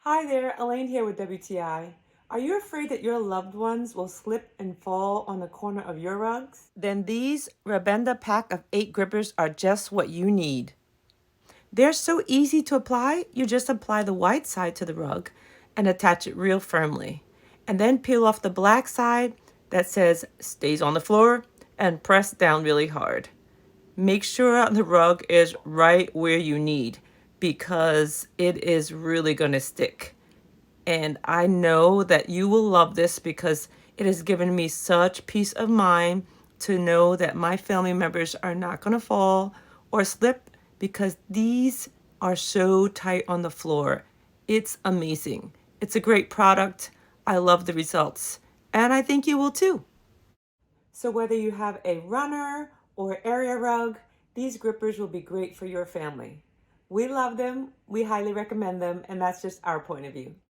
Hi there, Elaine here with WTI. Are you afraid that your loved ones will slip and fall on the corner of your rugs? Then these Rabenda pack of 8 grippers are just what you need. They're so easy to apply, you just apply the white side to the rug and attach it real firmly. And then peel off the black side that says stays on the floor and press down really hard. Make sure the rug is right where you need because it is really going to stick. And I know that you will love this because it has given me such peace of mind to know that my family members are not going to fall or slip because these are so tight on the floor. It's amazing. It's a great product. I love the results. And I think you will too. So whether you have a runner or area rug, these grippers will be great for your family. We love them, we highly recommend them, and that's just our point of view.